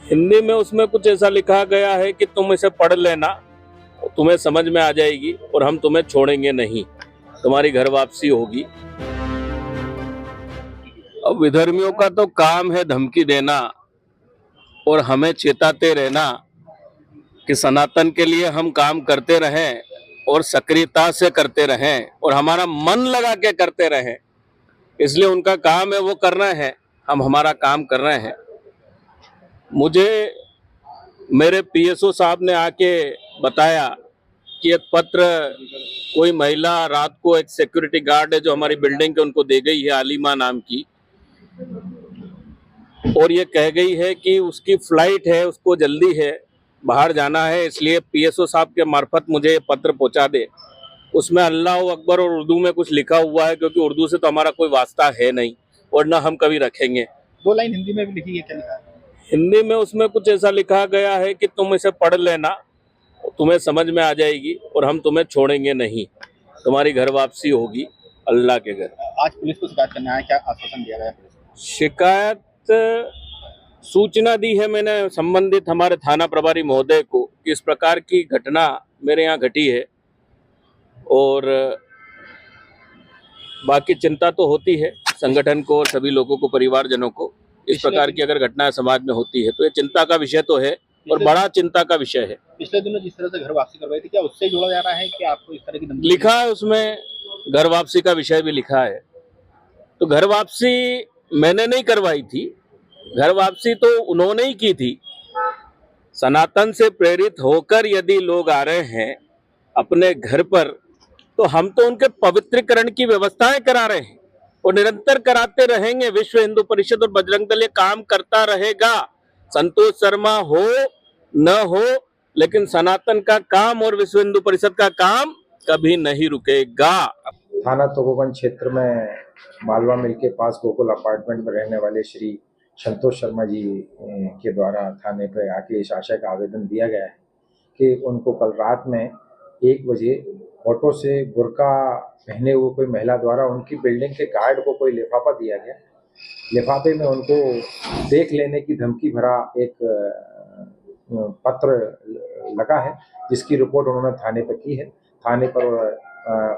हिंदी में उसमें कुछ ऐसा लिखा गया है कि तुम इसे पढ़ लेना, तुम्हें समझ में आ जाएगी और हम तुम्हें छोड़ेंगे नहीं, तुम्हारी घर वापसी होगी। अब विधर्मियों का तो काम है धमकी देना और हमें चेताते रहना कि सनातन के लिए हम काम करते रहें और सक्रियता से करते रहें और हमारा मन लगा के करते रहें। इसलिए उनका काम है वो करना है, हम हमारा काम कर रहे हैं। मुझे मेरे पीएसओ साहब ने आके बताया कि एक पत्र कोई महिला रात को, एक सिक्योरिटी गार्ड है जो हमारी बिल्डिंग के, उनको दे गई है, आलिमा नाम की, और ये कह गई है कि उसकी फ्लाइट है, उसको जल्दी है, बाहर जाना है, इसलिए पीएसओ साहब के मार्फत मुझे ये पत्र पहुंचा दे। उसमें अल्लाह अकबर और उर्दू में कुछ लिखा हुआ है, क्योंकि उर्दू से तो हमारा कोई वास्ता है नहीं और ना हम कभी रखेंगे। 2 लाइन हिंदी में भी लिखी है, क्या लिखा है? हिंदी में उसमें कुछ ऐसा लिखा गया है कि तुम इसे पढ़ लेना, तुम्हें समझ में आ जाएगी और हम तुम्हें छोड़ेंगे नहीं, तुम्हारी घर वापसी होगी अल्लाह के घर। आज पुलिस को शिकायत करना है, क्या आश्वासन दिया गया पुलिस को? शिकायत सूचना दी है मैंने संबंधित हमारे थाना प्रभारी महोदय को कि इस प्रकार की घटना मेरे यहाँ घटी है, और बाकी चिंता तो होती है संगठन को और सभी लोगों को, परिवारजनों को। इस प्रकार की अगर घटनाएं समाज में होती है तो ये चिंता का विषय तो है और बड़ा चिंता का विषय है। पिछले दिनों जिस तरह से घर वापसी करवाई थी, क्या उससे जोड़ा जा रहा है कि आपको इस तरह की धमकी लिखा है उसमें, घर वापसी का विषय भी लिखा है। तो घर वापसी मैंने नहीं करवाई थी, घर वापसी तो उन्होंने ही की थी। सनातन से प्रेरित होकर यदि लोग आ रहे हैं अपने घर पर, तो हम तो उनके पवित्रीकरण की व्यवस्थाएं करा रहे हैं और निरंतर कराते रहेंगे। विश्व हिंदू परिषद और बजरंग दल ये काम करता रहेगा, संतोष शर्मा हो न हो, लेकिन सनातन का काम और विश्व हिंदू परिषद का काम कभी नहीं रुकेगा। थाना तपोवन क्षेत्र में मालवा मिल के पास गोकुल अपार्टमेंट में रहने वाले श्री संतोष शर्मा जी के द्वारा थाने पर आके इस आशय का आवेदन दिया गया है कि उनको कल रात में 1 बजे ऑटो से बुर्का पहने हुए कोई महिला द्वारा उनकी बिल्डिंग के गार्ड को कोई लिफाफा दिया गया। लिफाफे में उनको देख लेने की धमकी भरा एक पत्र लगा है, जिसकी रिपोर्ट उन्होंने थाने पर की है। थाने पर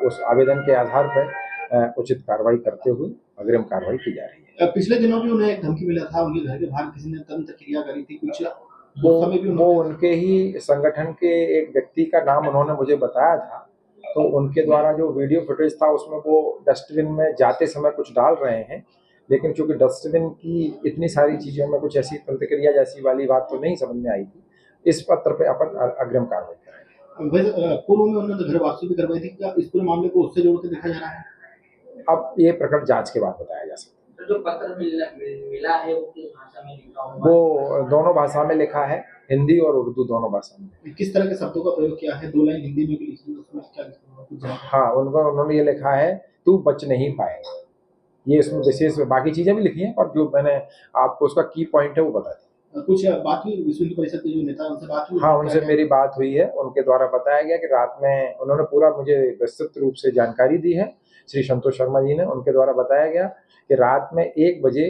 उस आवेदन के आधार पर उचित कार्रवाई करते हुए अग्रिम कार्रवाई की जा रही है। पिछले दिनों भी उन्हें एक धमकी मिला था, उनके घर के बाहर किसी ने तुरंत क्रिया करी थी कुछ, वो उनके ही संगठन के एक व्यक्ति का नाम उन्होंने मुझे बताया था। तो उनके द्वारा जो वीडियो फुटेज था उसमें वो डस्टबिन में जाते समय कुछ डाल रहे हैं, लेकिन चूंकि डस्टबिन की इतनी सारी चीज़ों में कुछ ऐसी प्रतिक्रिया जैसी वाली बात तो नहीं समझ में आई थी। इस पत्र पे अपन अग्रिम कार्रवाई करेंगे। पूर्व में उन्होंने घर वापसी भी करवाई थी, क्या इस पूरे मामले को उससे जोड़ के देखा जा रहा है? अब ये प्रकरण जांच के बाद बताया जा सकता है। जो पत्र मिला है वो किस भाषा में लिखा हुआ है? वो दोनों भाषा में लिखा है, हिंदी और उर्दू दोनों भाषा में। किस तरह के शब्दों का प्रयोग किया है? 2 लाइन हिंदी में भी लिखी है, उसमें क्या लिखा है? हाँ, उन्होंने ये लिखा है, तू बच नहीं पाएगा। ये इसमें विशेष, बाकी चीजें भी लिखी हैं, पर जो मैंने आपको उसका की पॉइंट है वो बता दी। कुछ बात हुई विश्व हिंदू परिषद के जो नेता उनसे बात हुई? हाँ, उनसे मेरी बात हुई है। उनके द्वारा बताया गया कि रात में उन्होंने पूरा मुझे विस्तृत रूप से जानकारी दी है। श्री संतोष शर्मा जी ने, उनके द्वारा बताया गया कि रात में 1 बजे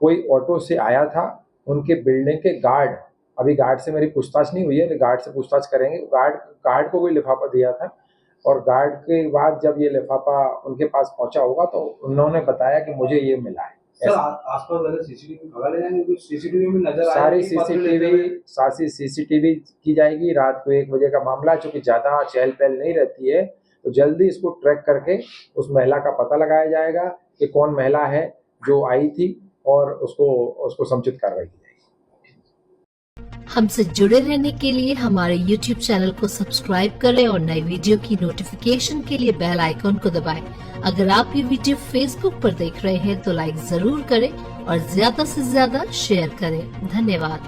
कोई ऑटो से आया था। उनके बिल्डिंग के गार्ड, अभी गार्ड से मेरी पूछताछ नहीं हुई है, तो गार्ड से पूछताछ करेंगे। गार्ड को कोई लिफाफा दिया था और गार्ड के बाद जब ये लिफाफा उनके पास पहुंचा होगा तो उन्होंने बताया कि मुझे ये मिला है। सर, आसपास वाले सीसीटीवी खंगा ले जाएंगे, कुछ सीसीटीवी में नजर सारी सीसीटीवी की जाएगी। रात को 1 बजे का मामला, चूंकि ज्यादा चहल पहल नहीं रहती है, तो जल्दी इसको ट्रैक करके उस महिला का पता लगाया जाएगा कि कौन महिला है जो आई थी, और उसको समुचित कार्रवाई की जाएगी। हमसे जुड़े रहने के लिए हमारे YouTube चैनल को सब्सक्राइब करें और नई वीडियो की नोटिफिकेशन के लिए बेल आइकॉन को दबाएं। अगर आप ये वीडियो Facebook पर देख रहे हैं तो लाइक जरूर करें और ज्यादा से ज्यादा शेयर करें। धन्यवाद।